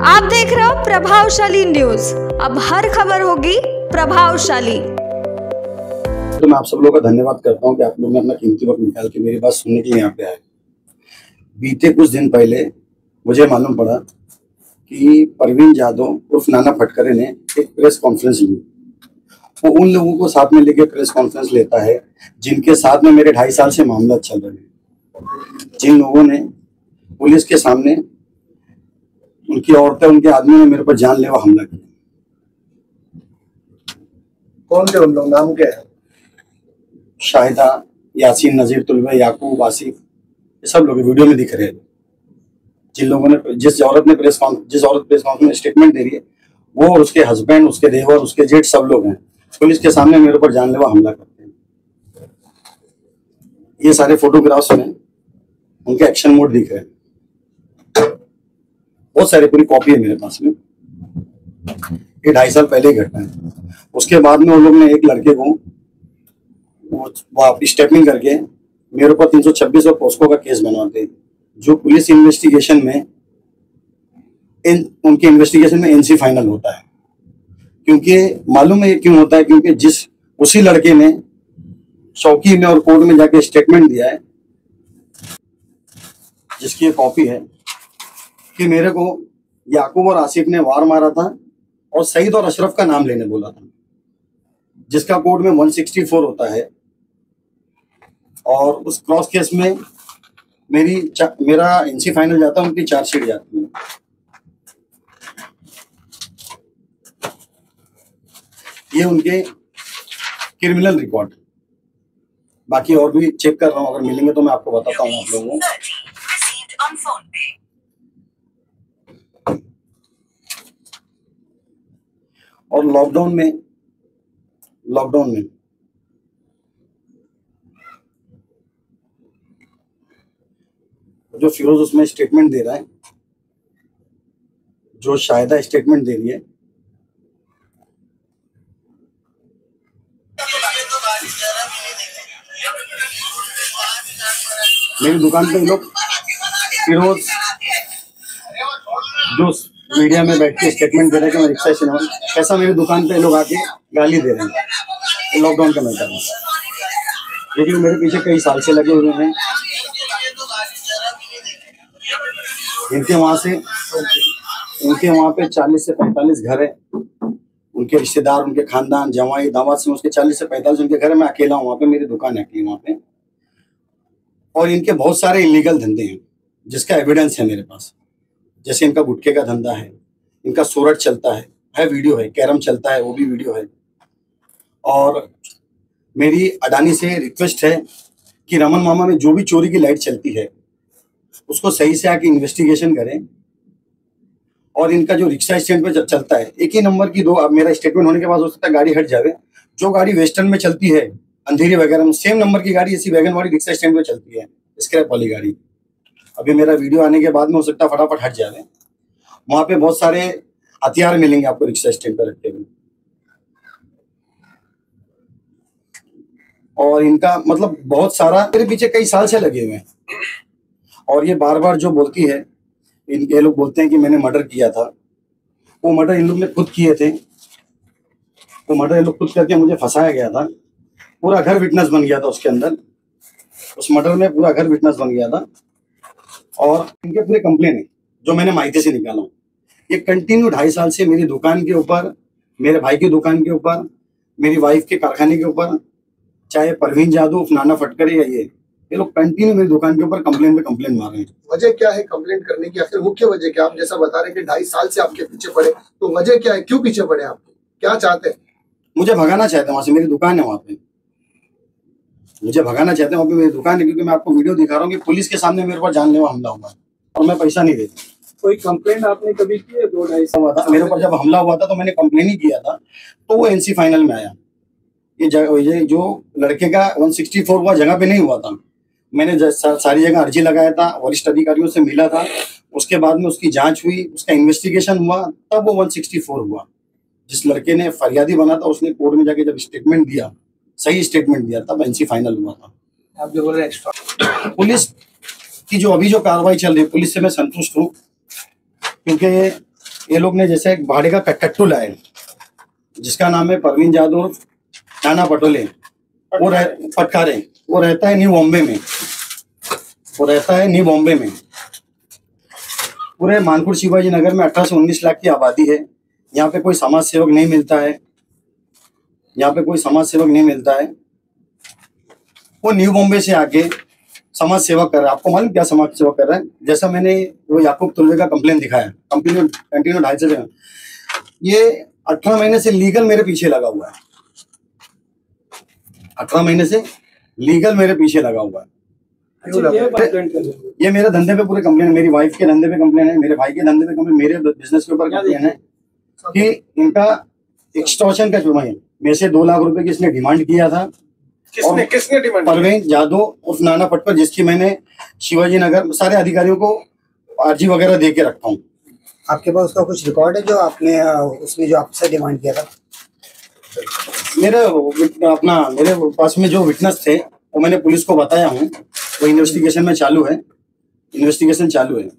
आप देख रहे हो प्रभावशाली न्यूज। अब हर खबर होगी प्रभावशाली। तो मैं आप सब लोगों का धन्यवाद करता हूं कि आप लोगों ने अपना कीमती वक्त निकाल के मेरी बात सुनने के लिए यहाँ पे आए। बीते कुछ दिन पहले मुझे मालूम पड़ा कि परवीन जाधव उर्फ नाना फटकरे ने एक प्रेस कॉन्फ्रेंस ली। वो उन लोगों को साथ में लेके प्रेस कॉन्फ्रेंस लेता है जिनके साथ में मेरे 2.5 साल से मामला चल रहे हैं, जिन लोगों ने पुलिस के सामने उनकी औरतें उनके आदमी ने मेरे पर जानलेवा हमला किया। कौन थे उन लोग, नाम क्या है? शाहिदा, यासीन, नजीर, तुलबा, याकूब, आसिफ, ये सब लोग वीडियो में दिख रहे हैं। जिन लोगों ने जिस औरत प्रेस कॉन्फ्रेंस में स्टेटमेंट दे रही है वो और उसके हस्बैंड, उसके देवर, उसके जेठ सब लोग हैं, पुलिस के सामने मेरे ऊपर जानलेवा हमला करते हैं। ये सारे फोटोग्राफ्स में उनके एक्शन मोड दिख रहे हैं, बहुत सारी पूरी कॉपी है मेरे पास में। ये 2.5 साल पहले की घटना है। उसके बाद में उन लोग ने एक लड़के को वो स्टेपिंग करके मेरे ऊपर 326 और पोस्को का केस बनवाते, जो पुलिस इन्वेस्टिगेशन में उनके इन्वेस्टिगेशन में एनसी फाइनल होता है। क्योंकि मालूम है ये क्यों होता है, क्योंकि उसी लड़के ने चौकी में और कोर्ट में जाके स्टेटमेंट दिया है, जिसकी ये कॉपी है, कि मेरे को याकूब और आसिफ ने वार मारा था और सईद और अशरफ का नाम लेने बोला था, जिसका कोर्ट में 164 होता है। और उस क्रॉस केस में मेरा एनसी फाइनल जाता है, उनकी चार्जशीट जाती है। ये उनके क्रिमिनल रिकॉर्ड, बाकी और भी चेक कर रहा हूँ, अगर मिलेंगे तो मैं आपको बताता हूँ आप लोगों को। और लॉकडाउन में जो फिरोज उसमें स्टेटमेंट दे रहा है, जो शाहिदा स्टेटमेंट दे रही है, मेरी दुकान पे लोग फिरोज जो मीडिया में बैठ के स्टेटमेंट दे रहे हैं कि मैं रिक्शा चलाऊं, कैसा मेरी दुकान पे लोग आके गाली दे रहे हैं लॉकडाउन का मैटर में, क्योंकि मेरे पीछे कई साल से लगे हुए हैं। इनके वहाँ पे 40 से 45 घर है, उनके रिश्तेदार, उनके खानदान, जवाई दामाद से उसके 40 से 45 उनके घर है। मैं अकेला हूँ वहाँ पे, मेरी दुकान है अकेली वहाँ पे। और इनके बहुत सारे इलीगल धंधे हैं जिसका एविडेंस है मेरे पास। जैसे इनका गुटखे का धंधा है, इनका सूरत चलता है वीडियो है, कैरम चलता है, वो भी वीडियो है। और मेरी अडानी से रिक्वेस्ट है कि रमन मामा में जो भी चोरी की लाइट चलती है उसको सही से आके इन्वेस्टिगेशन करें। और इनका जो रिक्शा स्टैंड पे चलता है, एक ही नंबर की 2, अब मेरा स्टेटमेंट होने के बाद हो सकता है गाड़ी हट जावे, जो गाड़ी वेस्टर्न में चलती है अंधेरी वगैरह में, सेम नंबर की गाड़ी ऐसी वैगन वाली रिक्शा स्टैंड पे चलती है, स्क्रैप वाली गाड़ी। अभी मेरा वीडियो आने के बाद में हो सकता है फटाफट हट जावे। वहां पे बहुत सारे हथियार मिलेंगे आपको रिक्शा स्टैंड पर रखे हुए। और इनका मतलब बहुत सारा मेरे पीछे कई साल से लगे हुए हैं। और ये बार बार जो बोलती है, इनके लोग बोलते हैं कि मैंने मर्डर किया था। वो मर्डर इन लोग ने खुद किए थे, वो मर्डर इन लोग खुद करके मुझे फंसाया गया था। पूरा घर विटनेस बन गया था उसके अंदर, उस मर्डर में पूरा घर विटनेस बन गया था। और इनके पूरे कंप्लेन है जो मैंने माहिती से निकाला हूँ। ये कंटिन्यू 2.5 साल से मेरी दुकान के ऊपर, मेरे भाई की दुकान के ऊपर, मेरी वाइफ के कारखाने के ऊपर, चाहे परवीन जाधव, नाना फटकरे या ये लोग कंटिन्यू मेरी दुकान के ऊपर कंप्लेन मार रहे हैं। वजह क्या है कंप्लेंट करने की? आखिर मुख्य वजह क्या? आप जैसा बता रहे हैं कि 2.5 साल से आपके पीछे पड़े, तो वजह क्या है? क्यों पीछे पड़े आप? क्या चाहते हैं? मुझे भगाना चाहते हैं वहां से, मेरी दुकान है वहां पे, मुझे भगाना चाहते हैं वहां पे मेरी दुकान है। क्योंकि मैं आपको वीडियो दिखा रहा हूँ कि पुलिस के सामने मेरे पर जानलेवा हमला हुआ और मैं पैसा नहीं देता। कोई कंप्लेंट आपने कभी की है? 2-2.5 साल हुआ था मेरे ऊपर, जब हमला हुआ था तो मैंने कंप्लेन ही किया था, तो वो एनसी फाइनल में आया। ये जो लड़के का 164 हुआ जगह पे नहीं हुआ था, मैंने सारी जगह अर्जी लगाया था, वरिष्ठ अधिकारियों से मिला था, उसके बाद में उसकी जांच हुई, उसका इन्वेस्टिगेशन हुआ, तब वो 164 हुआ। जिस लड़के ने फरियादी बना था उसने कोर्ट में जाके जब स्टेटमेंट दिया, सही स्टेटमेंट दिया, तब एनसी फाइनल हुआ था। आप जो बोल रहे हैं पुलिस की जो अभी जो कार्रवाई चल रही है, पुलिस से मैं संतुष्ट हूँ, क्योंकि ये लोग ने जैसे एक भाड़े का कट्टू लाए जिसका नाम है परवीन जादव नाना पटोले, पटकारे। वो रहता है न्यू बॉम्बे में, पूरे मानपुर शिवाजी नगर में 18 से 19 लाख की आबादी है। यहाँ पे कोई समाज सेवक नहीं मिलता है, वो न्यू बॉम्बे से आके समाज सेवा कर रहा है। आपको मालूम क्या समाज सेवा कर रहा है? जैसा मैंने वो याकूब तुलवे का कंप्लेन दिखाया, कंप्लेन कंटिन्यू 2.5 से ये 18 महीने से लीगल मेरे पीछे लगा हुआ है। 18 महीने से लीगल मेरे पीछे लगा हुआ है। ये मेरे धंधे पे पूरे कंप्लेन, मेरी वाइफ के धंधे पे कंप्लेन है, मेरे भाई के धंधे पे कंप्लेन, मेरे बिजनेस के ऊपर कंप्लेन है कि इनका एक्सटॉर्शन का जुर्म है। मेरे से 2 लाख रुपए की इसने डिमांड किया था। किसने डिमांड? परवीन जादव उर्फ नाना पटकर, जिसकी मैंने शिवाजी नगर सारे अधिकारियों को अर्जी वगैरह दे के रखा हूँ। आपके पास उसका कुछ रिकॉर्ड है जो आपने उसने जो आपसे डिमांड किया था? मेरे पास में जो विटनेस थे वो मैंने पुलिस को बताया हूँ, वो इन्वेस्टिगेशन चालू है।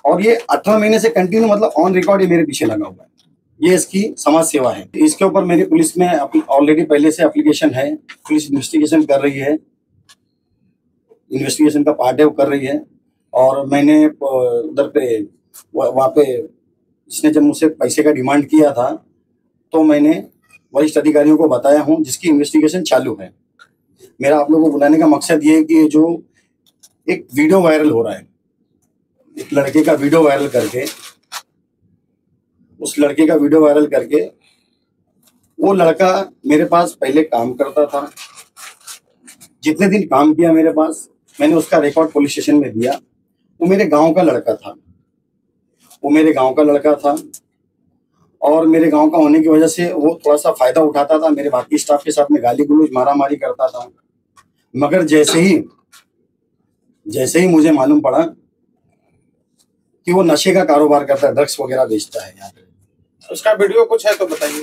और ये 18 महीने से कंटिन्यू मतलब ऑन रिकॉर्ड ये मेरे पीछे लगा हुआ है। ये इसकी समाज सेवा है। इसके ऊपर मेरी पुलिस में ऑलरेडी पहले से एप्लीकेशन है, पुलिस इन्वेस्टिगेशन कर रही है, इन्वेस्टिगेशन का पार्ट है वो कर रही है। और मैंने उधर पे वहाँ पे इसने जब मुझसे पैसे का डिमांड किया था तो मैंने वरिष्ठ अधिकारियों को बताया हूँ, जिसकी इन्वेस्टिगेशन चालू है। मेरा आप लोगों को बुलाने का मकसद ये है कि जो एक वीडियो वायरल हो रहा है, एक लड़के का वीडियो वायरल करके, उस लड़के का वीडियो वायरल करके, वो लड़का मेरे पास पहले काम करता था। जितने दिन काम किया मेरे पास, मैंने उसका रिकॉर्ड पुलिस स्टेशन में दिया। वो मेरे गांव का लड़का था, और मेरे गांव का होने की वजह से वो थोड़ा सा फायदा उठाता था। मेरे बाकी स्टाफ के साथ में गाली गलौज मारामारी करता था। मगर जैसे ही मुझे मालूम पड़ा कि वो नशे का कारोबार करता है, ड्रग्स वगैरह बेचता है यहाँ पे, उसका वीडियो कुछ है तो बताइए।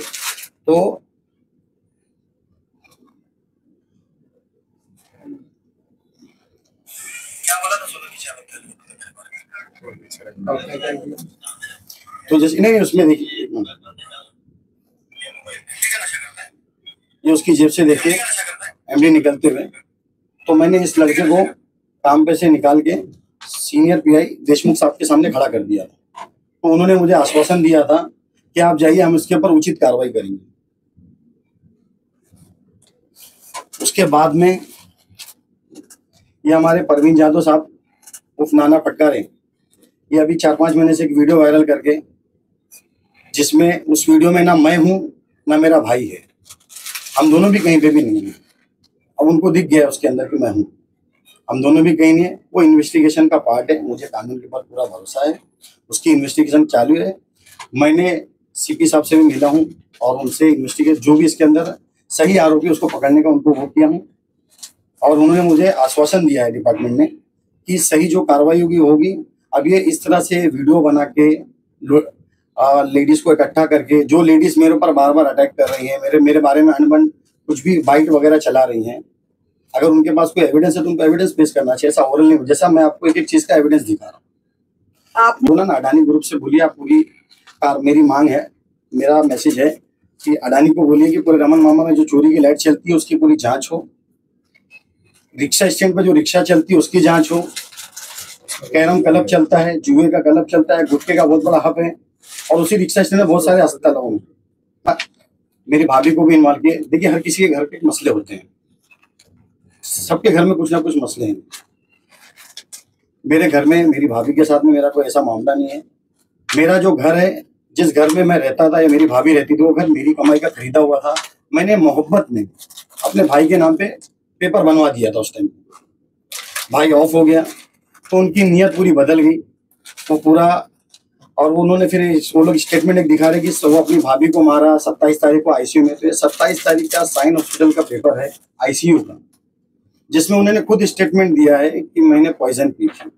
तो जैसे नहीं, उसमें देखिए, ये उसकी जेब से देखिए एमडी निकलते हुए। तो मैंने इस लड़के को काम पे से निकाल के सीनियर पीआई देशमुख साहब के सामने खड़ा कर दिया था। तो उन्होंने मुझे आश्वासन दिया था कि आप जाइए, हम इसके ऊपर उचित कार्रवाई करेंगे। उसके बाद में ये हमारे परवीन जादव साहब उर्फ नाना पटकारे, ये अभी 4-5 महीने से एक वीडियो वायरल करके, जिसमें उस वीडियो में ना मैं हूं ना मेरा भाई है, हम दोनों भी कहीं पे भी नहीं है। अब उनको दिख गया उसके अंदर कि मैं हूं, हम दोनों भी कहीं नहीं है। वो इन्वेस्टिगेशन का पार्ट है, मुझे कानून के ऊपर पूरा भरोसा है, उसकी इन्वेस्टिगेशन चालू है। मैंने सीपी साहब से भी मिला हूं और उनसे इन्वेस्टिगेट जो भी इसके अंदर सही आरोपी उसको पकड़ने का उनको वो किया हूँ। और उन्होंने मुझे आश्वासन दिया है डिपार्टमेंट ने कि सही जो कार्रवाई होगी। अब ये इस तरह से वीडियो बना के लेडीज को इकट्ठा करके, जो लेडीज मेरे ऊपर बार बार अटैक कर रही हैं, मेरे बारे में अनबन कुछ भी बाइट वगैरह चला रही हैं, अगर उनके पास कोई एविडेंस है तो उनको एविडेंस पेश करना चाहिए। ऐसा ओरल नहीं, जैसा मैं आपको एक चीज का एविडेंस दिखा रहा हूँ। आप बोला ना अडानी ग्रुप से बोलिए, आप पूरी मेरी मांग है, मेरा मैसेज है कि अडानी को बोलिए कि पूरे रमन मामा में जो चोरी की लाइट चलती है उसकी पूरी जांच हो, रिक्शा स्टैंड पर जो रिक्शा चलती है उसकी जांच हो, कैरम क्लब चलता है, जुए का क्लब चलता है, गुटखे का बहुत बड़ा हब है, और उसी रिक्शा स्टैंड में बहुत सारे अस्पताल होंगे। मेरी भाभी को भी इन्वॉल्व किए। देखिए, हर किसी के घर के मसले होते हैं, सबके घर में कुछ ना कुछ मसले हैं। मेरे घर में मेरी भाभी के साथ में मेरा कोई ऐसा मामला नहीं है। मेरा जो घर है, जिस घर में मैं रहता था या मेरी भाभी रहती थी, वो घर मेरी कमाई का खरीदा हुआ था। मैंने मोहब्बत में अपने भाई के नाम पे पेपर बनवा दिया था। उस टाइम भाई ऑफ हो गया तो उनकी नीयत पूरी बदल गई, वो पूरा। और उन्होंने फिर वो लोग स्टेटमेंट एक दिखा रहे कि वो अपनी भाभी को मारा 27 तारीख को आईसीयू में। तो 27 तारीख का साइन हॉस्पिटल का पेपर है आईसीयू का, जिसमें उन्होंने खुद स्टेटमेंट दिया है कि मैंने पॉइजन पी थी।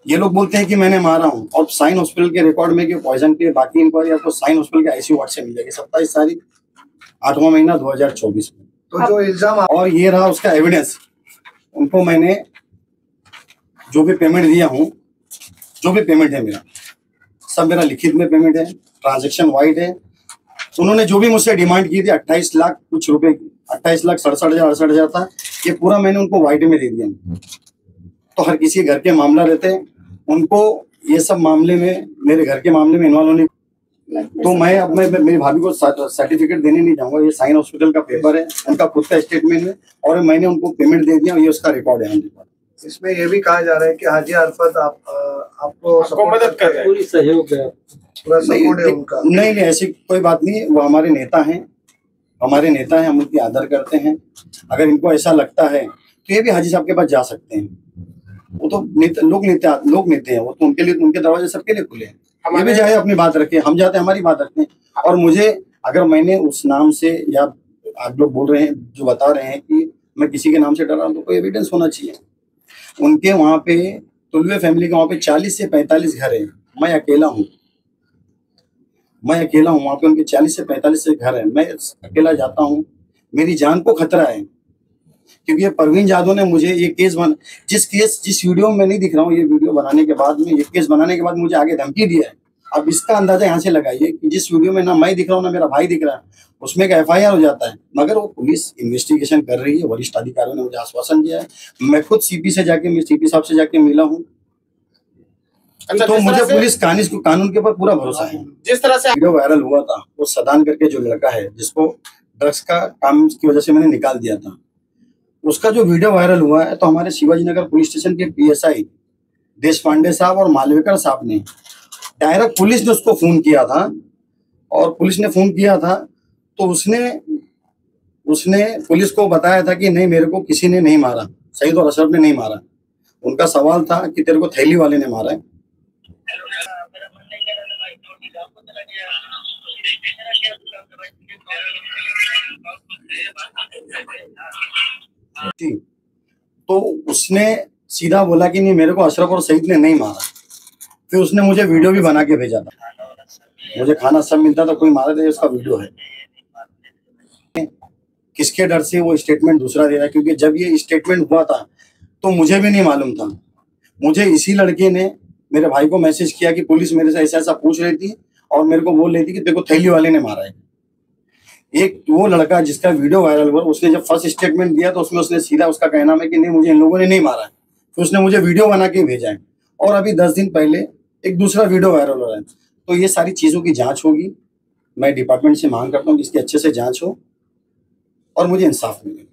ये लोग बोलते हैं कि मैंने मारा हूं, और साइन हॉस्पिटल के रिकॉर्ड में कि पॉइजन पी। बाकी इंक्वायरी आपको साइन हॉस्पिटल के आईसीयू वार्ड से मिल जाएगी 27 तारीख 8वां महीना 2024 में। तो जो इल्जाम और ये रहा उसका एविडेंस। उनको मैंने जो भी पेमेंट दिया हूँ, जो भी पेमेंट है मेरा, सब मेरा लिखित में पेमेंट है, ट्रांजैक्शन वाइड है। उन्होंने जो भी मुझसे डिमांड की थी 28 लाख कुछ रुपए, 28,67,000 था, ये पूरा मैंने उनको वाइड में दे दिया। तो हर किसी घर के मामला रहते हैं, उनको ये सब मामले में, मेरे घर के मामले में इन्वॉल्व होने, तो मैं अब मेरी भाभी को सर्टिफिकेट देने नहीं जाऊंगा। ये साइन हॉस्पिटल का पेपर है, उनका खुद का स्टेटमेंट है, और मैंने उनको पेमेंट दे दिया, ये उसका रिकॉर्ड है। इसमें ये भी कहा जा रहा है कि हाजी अरफत आपको मदद कर रहे हैं, पूरी सहयोग है, पूरा सपोर्ट है उनका। नहीं, ऐसी कोई बात नहीं। वो हमारे नेता हैं, हम उनकी आदर करते हैं। अगर इनको ऐसा लगता है तो ये भी हाजी साहब के पास जा सकते हैं। वो तो लोग नेता हैं, वो तो उनके लिए, उनके दरवाजे सबके लिए खुले हैं। ये भी चाहे अपनी बात रखे, हम जाते हैं हमारी बात रखते हैं। और मुझे, अगर मैंने उस नाम से, या आप लोग बोल रहे हैं, जो बता रहे हैं कि मैं किसी के नाम से डरा हूं, तो कोई एविडेंस होना चाहिए। उनके वहां पे, तुलवे फैमिली के वहां पे 40 से 45 घर है। मैं अकेला हूँ वहां पे। उनके 40 से 45 से घर है, मैं अकेला जाता हूँ। मेरी जान को खतरा है, क्योंकि ये परवीन जादव ने मुझे ये केस जिस वीडियो में मैं नहीं दिख रहा हूँ, ये वीडियो बनाने के बाद में, ये केस बनाने के बाद मुझे आगे धमकी दिया है। अब इसका अंदाजा यहाँ से लगाइए कि जिस वीडियो में ना मैं दिख रहा हूँ ना मेरा भाई दिख रहा है, उसमें एक FIR हो जाता है। मगर वो पुलिस इन्वेस्टिगेशन कर रही है, वरिष्ठ अधिकारियों ने मुझे आश्वासन दिया है। मैं खुद CP साहब से जाके मिला हूँ। तो मुझे पुलिस कानून के ऊपर पूरा भरोसा है। जिस तरह से वीडियो वायरल हुआ था, वो सदान करके जो लड़का है, जिसको ड्रग्स का काम की वजह से मैंने निकाल दिया था, उसका जो वीडियो वायरल हुआ है, तो हमारे शिवाजी नगर पुलिस स्टेशन के PSI देश पांडे साहब और मालवेकर साहब ने डायरेक्ट, पुलिस ने उसको फोन किया था, और पुलिस ने फोन किया था तो उसने पुलिस को बताया था कि नहीं, मेरे को किसी ने नहीं मारा, सईद और अशरफ ने नहीं मारा। उनका सवाल था कि तेरे को थैली वाले ने मारा है। तो उसने सीधा बोला कि नहीं, मेरे को अशरफ और सईद ने नहीं मारा। फिर उसने मुझे वीडियो भी बना के भेजा था, मुझे खाना सब मिलता था, कोई मारा था, उसका वीडियो है। किसके डर से वो स्टेटमेंट दूसरा दे रहा है, क्योंकि जब ये स्टेटमेंट हुआ था तो मुझे भी नहीं मालूम था। मुझे इसी लड़के ने, मेरे भाई को मैसेज किया कि पुलिस मेरे से ऐसा पूछ रही थी, और मेरे को बोल रही थी कि तेरे को थैली वाले ने मारा है। एक वो लड़का जिसका वीडियो वायरल हुआ, उसने जब फर्स्ट स्टेटमेंट दिया तो उसमें उसने सीधा, उसका कहना है कि नहीं, मुझे इन लोगों ने नहीं मारा है। तो उसने मुझे वीडियो बना के भेजा है, और अभी 10 दिन पहले एक दूसरा वीडियो वायरल हो रहा है। तो ये सारी चीजों की जांच होगी। मैं डिपार्टमेंट से मांग करता हूँ कि इसकी अच्छे से जांच हो और मुझे इंसाफ मिले।